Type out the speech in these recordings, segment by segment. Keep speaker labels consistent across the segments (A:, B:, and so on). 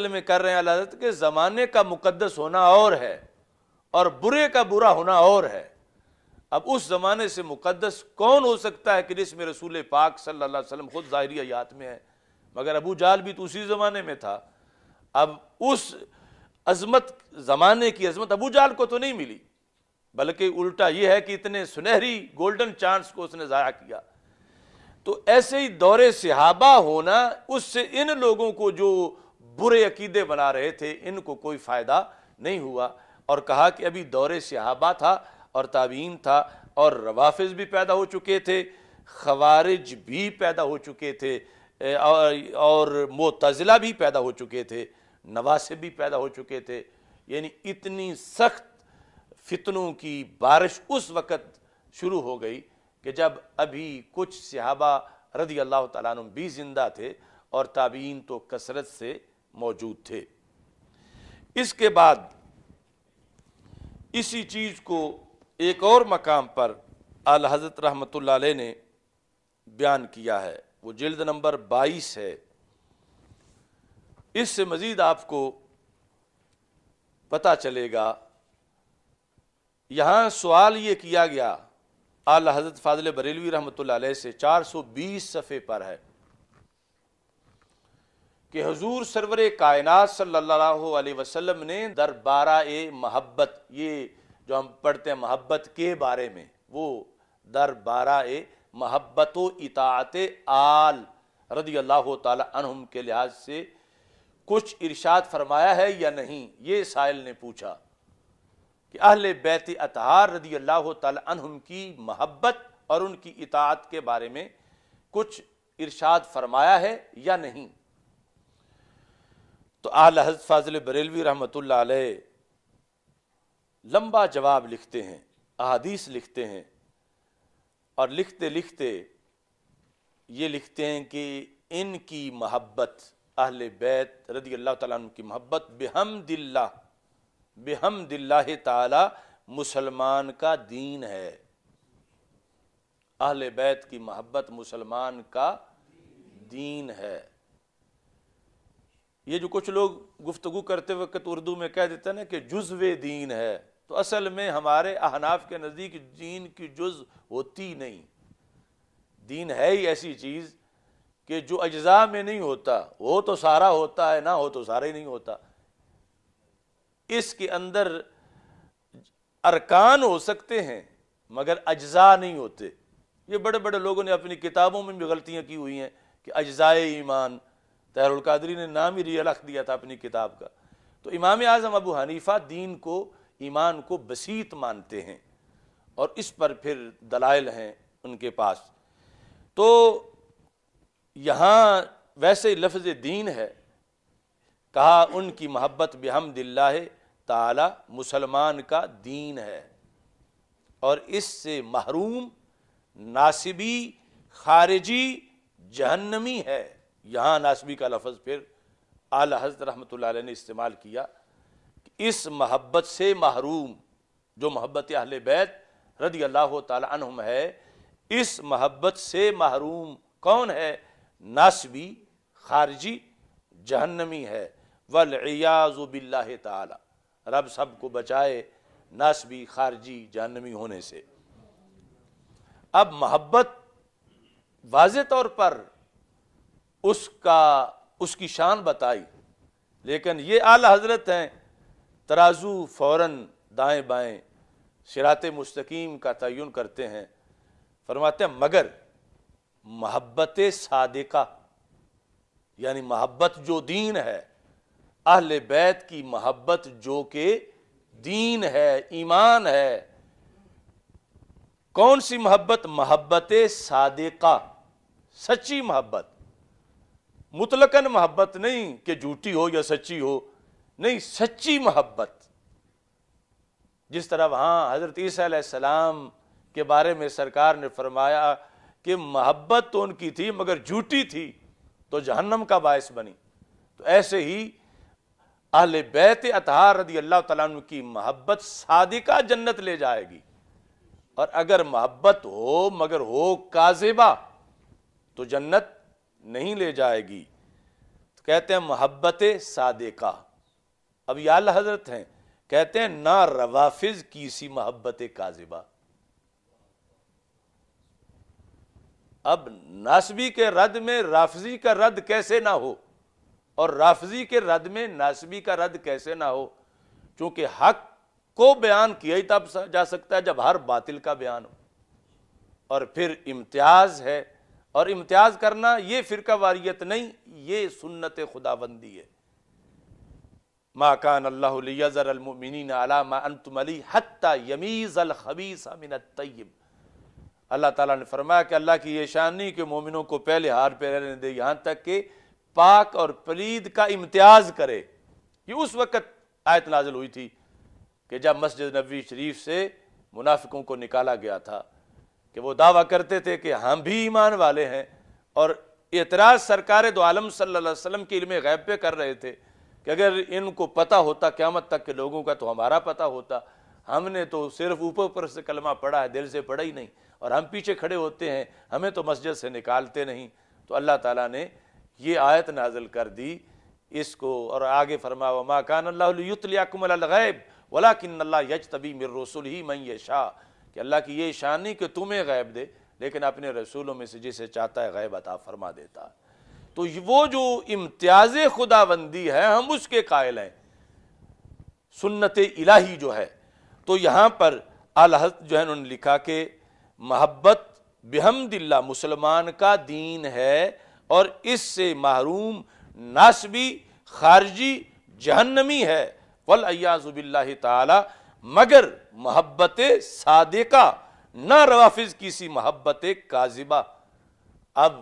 A: میں کر رہے ہیں اللہ حضرت کہ زمانے کا مقدس ہونا اور ہے اور برے کا برا ہونا اور ہے۔ اب اس زمانے سے مقدس کون ہو سکتا ہے کہ جس میں رسول پاک صلی اللہ علیہ وسلم خود ظاہری حیات میں ہے؟ مگر ابو جہل بھی تو اسی زمانے میں تھا۔ اب اس عظمت، زمانے کی عظمت ابو جہل کو تو نہیں ملی، بلکہ الٹا یہ ہے کہ اتنے سنہری گولڈن چانس کو اس نے ضائع کیا۔ تو ایسے ہی دور صحابہ ہونا، اس سے ان لوگوں کو جو برے عقیدے بنا رہے تھے ان کو کوئی فائدہ نہیں ہوا، اور کہا کہ ابھی دور صحابہ تھا اور تابعین تھا، اور روافض بھی پیدا ہو چکے تھے، خوارج بھی پیدا ہو چکے تھے، اور معتزلہ بھی پیدا ہو چکے تھے، نواسب بھی پیدا ہو چکے تھے۔ یعنی اتنی سخت فتنوں کی بارش اس وقت شروع ہو گئی کہ جب ابھی کچھ صحابہ رضی اللہ تعالیٰ عنہ بھی زندہ تھے اور تابعین تو کثرت سے موجود تھے۔ اس کے بعد اسی چیز کو ایک اور مقام پر اعلی حضرت رحمۃ اللہ علیہ نے بیان کیا ہے، وہ جلد نمبر 22 ہے۔ اس سے مزید آپ کو پتہ چلے گا، یہاں سوال یہ کیا گیا اعلی حضرت فاضل بریلوی رحمۃ اللہ علیہ سے 420 صفحے پر ہے کہ حضور سرور کائنات صلی اللہ علیہ وسلم نے دربارہ محبت، یہ جو ہم پڑھتے ہیں محبت کے بارے میں، وہ دربارہ محبت و اطاعت آل رضی اللہ تعالی عنہم کے لحاظ سے کچھ ارشاد فرمایا ہے یا نہیں؟ یہ سائل نے پوچھا کہ اہل بیت اطہار رضی اللہ تعالی عنہم کی محبت اور ان کی اطاعت کے بارے میں کچھ ارشاد فرمایا ہے یا نہیں؟ تو اعلی حضرت فاضل بریلوی رحمۃ اللہ علیہ لمبا جواب لکھتے ہیں، احادیث لکھتے ہیں، اور لکھتے لکھتے یہ لکھتے ہیں کہ ان کی محبت، اہل بیت رضی اللہ تعالیٰ عنہ کی محبت بحمد اللہ تعالی مسلمان کا دین ہے۔ اہل بیت کی محبت مسلمان کا دین ہے۔ یہ جو کچھ لوگ گفتگو کرتے وقت اردو میں کہہ دیتے ہیں نا کہ جزو دین ہے، تو اصل میں ہمارے احناف کے نزدیک دین کی جز ہوتی نہیں۔ دین ہے ہی ایسی چیز کہ جو اجزاء میں نہیں ہوتا، ہو تو سارا ہوتا ہے، نہ ہو تو سارا ہی نہیں ہوتا۔ اس کے اندر ارکان ہو سکتے ہیں مگر اجزاء نہیں ہوتے۔ یہ بڑے بڑے لوگوں نے اپنی کتابوں میں بھی غلطیاں کی ہوئی ہیں کہ اجزاء ایمان، طاہر القادری نے نام ہی رکھ دیا تھا اپنی کتاب کا۔ تو امام اعظم ابو حنیفہ دین کو، ایمان کو بسیط مانتے ہیں، اور اس پر پھر دلائل ہیں ان کے پاس۔ تو یہاں ویسے لفظ دین ہے، کہا ان کی محبت بحمد اللہ تعالی مسلمان کا دین ہے، اور اس سے محروم ناسبی خارجی جہنمی ہے۔ یہاں ناسبی کا لفظ پھر اعلی حضرت رحمۃ اللہ علیہ نے استعمال کیا کہ اس محبت سے محروم، جو محبت اہل بیت رضی اللہ تعالی عنہم ہے، اس محبت سے محروم کون ہے؟ ناسبی خارجی جہنمی ہے۔ والعیاذ باللہ تعالی، رب سب کو بچائے ناسبی خارجی جہنمی ہونے سے۔ اب محبت واضح طور پر اس کی شان بتائی، لیکن یہ اعلی حضرت ہیں، ترازو فوراً دائیں بائیں صراط مستقیم کا تعین کرتے ہیں، فرماتے ہیں مگر محبت صادقہ، یعنی محبت جو دین ہے، اہل بیت کی محبت جو کہ دین ہے، ایمان ہے۔ کون سی محبت؟ محبت صادقہ، سچی محبت، مطلقاً محبت نہیں کہ جھوٹی ہو یا سچی ہو، نہیں، سچی محبت۔ جس طرح وہاں حضرت عیسیٰ علیہ السلام کے بارے میں سرکار نے فرمایا کہ محبت تو ان کی تھی مگر جھوٹی تھی تو جہنم کا باعث بنی، تو ایسے ہی اہل بیت اطہار رضی اللہ تعالیٰ عنہ کی محبت صادقہ جنت لے جائے گی، اور اگر محبت ہو مگر ہو کاذبہ تو جنت نہیں لے جائے گی۔ تو کہتے ہیں محبت صادقہ. اب یہ اعلیٰ حضرت ہیں، کہتے ہیں نہ روافظ کی سی محبت کاذبہ. اب ناسبی کے رد میں رافضی کا رد کیسے نہ ہو، اور رافضی کے رد میں ناسبی کا رد کیسے نہ ہو؟ چونکہ حق کو بیان کیا ہی تب جا سکتا ہے جب ہر باطل کا بیان ہو. اور پھر امتیاز ہے، اور امتیاز کرنا یہ فرقہ واریت نہیں، یہ سنت خداوندی ہے. ما کان اللہ لیذر المؤمنین علی ما انتم علیہ حتی یمیز الخبیث من الطیب. اللہ تعالیٰ نے فرمایا کہ اللہ کی یہ شان نہیں کہ مومنوں کو پہلے ہار پہ رہنے دے یہاں تک کہ پاک اور پلید کا امتیاز کرے. یہ اس وقت آیت نازل ہوئی تھی کہ جب مسجد نبوی شریف سے منافقوں کو نکالا گیا تھا کہ وہ دعویٰ کرتے تھے کہ ہم بھی ایمان والے ہیں، اور اعتراض سرکار دو عالم صلی اللہ علیہ وسلم کے علم غیب پہ کر رہے تھے کہ اگر ان کو پتہ ہوتا قیامت تک کے لوگوں کا تو ہمارا پتہ ہوتا. ہم نے تو صرف اوپر سے کلمہ پڑھا ہے، دل سے پڑھا ہی نہیں، اور ہم پیچھے کھڑے ہوتے ہیں، ہمیں تو مسجد سے نکالتے نہیں. تو اللہ تعالیٰ نے یہ آیت نازل کر دی اس کو، اور آگے فرمایا وما کان اللہ لیطلعکم علی الغیب ولکن اللہ یجتبی من رسلہ من یشاء، کہ اللہ کی یہ شان نہیں کہ تمہیں غیب دے، لیکن اپنے رسولوں میں سے جسے چاہتا ہے غیب عطا فرما دیتا ہے. تو وہ جو امتیاز خداوندی ہے ہم اس کے قائل ہیں، سنت الہی جو ہے. تو یہاں پر اعلیٰ حضرت جو ہے انہوں نے لکھا کہ محبت بحمد اللہ مسلمان کا دین ہے، اور اس سے محروم ناسبی خارجی جہنمی ہے. والعیاذ باللہ تعالی، مگر محبت صادقہ، نہ روافظ کی سی محبت کاذبہ. اب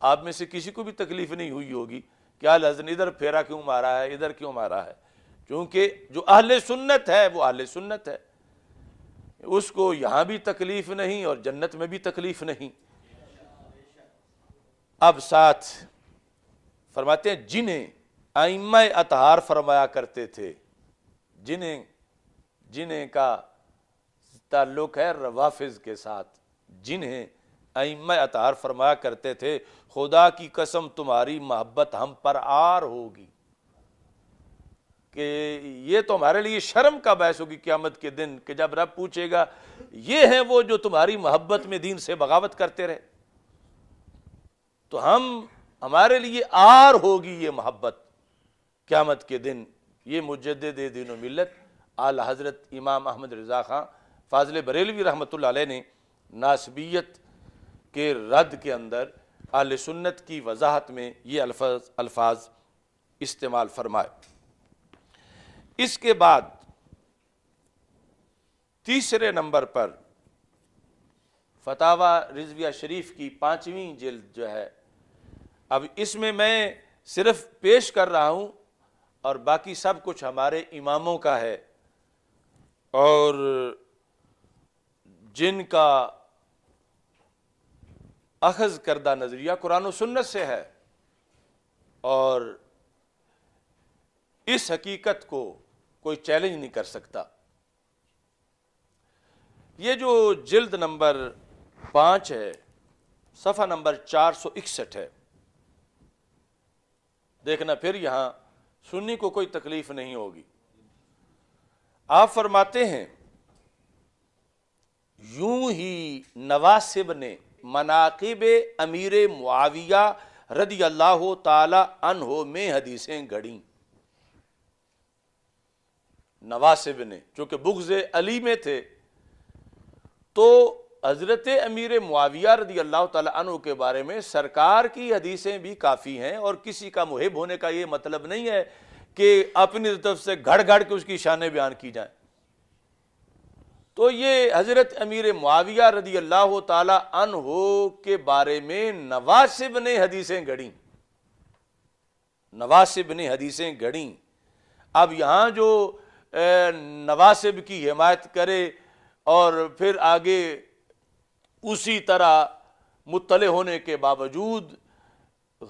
A: آپ میں سے کسی کو بھی تکلیف نہیں ہوئی ہوگی کہ اعلیٰ حضرت نے ادھر پھیرا کیوں مارا ہے، ادھر کیوں مارا ہے، کیونکہ جو اہل سنت ہے وہ اہل سنت ہے، اس کو یہاں بھی تکلیف نہیں اور جنت میں بھی تکلیف نہیں. اب ساتھ فرماتے ہیں جنہیں ائمہ اطہار فرمایا کرتے تھے، جنہیں کا تعلق ہے روافظ کے ساتھ، جنہیں ائمہ اطہار فرمایا کرتے تھے خدا کی قسم تمہاری محبت ہم پر عار ہوگی، کہ یہ تو ہمارے لیے شرم کا باعث ہوگی قیامت کے دن کہ جب رب پوچھے گا یہ ہیں وہ جو تمہاری محبت میں دین سے بغاوت کرتے رہے، تو ہمارے لیے عار ہوگی یہ محبت قیامت کے دن. یہ مجدد دین و ملت اعلیٰ حضرت امام احمد رضا خان فاضل بریلوی رحمۃ اللہ علیہ نے ناسبیت کے رد کے اندر اہل سنت کی وضاحت میں یہ الفاظ استعمال فرمائے. اس کے بعد تیسرے نمبر پر فتاوی رضویہ شریف کی 5ویں جلد جو ہے، اب اس میں صرف پیش کر رہا ہوں اور باقی سب کچھ ہمارے اماموں کا ہے، اور جن کا اخذ کردہ نظریہ قرآن و سنت سے ہے، اور اس حقیقت کو کوئی چیلنج نہیں کر سکتا. یہ جو جلد نمبر 5 ہے، صفحہ نمبر 461 ہے، دیکھنا پھر یہاں سنی کو کوئی تکلیف نہیں ہوگی. آپ فرماتے ہیں یوں ہی نواسب نے مناقب امیر معاویہ رضی اللہ تعالی عنہ میں حدیثیں گھڑیں. نواسب نے چونکہ بغض علی میں تھے، تو حضرت امیر معاویہ رضی اللہ تعالی عنہ کے بارے میں سرکار کی حدیثیں بھی کافی ہیں، اور کسی کا محب ہونے کا یہ مطلب نہیں ہے کہ اپنی طرف سے گھڑ گھڑ کے اس کی شانیں بیان کی جائیں. تو یہ حضرت امیر معاویہ رضی اللہ تعالی عنہ کے بارے میں نواسب نے حدیثیں گھڑیں، نواسب نے حدیثیں گھڑیں. اب یہاں جو نواسب کی حمایت کرے اور پھر آگے اسی طرح مطلع ہونے کے باوجود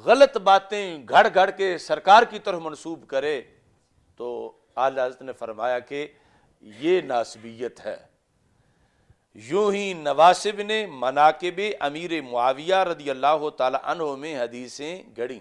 A: غلط باتیں گھڑ گھڑ کے سرکار کی طرف منسوب کرے، تو اعلیٰ حضرت نے فرمایا کہ یہ ناسبیت ہے. یوں ہی نواسب نے مناقب امیر معاویہ رضی اللہ تعالی عنہ میں حدیثیں گھڑیں.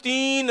A: 3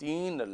A: 3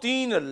A: 3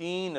A: 3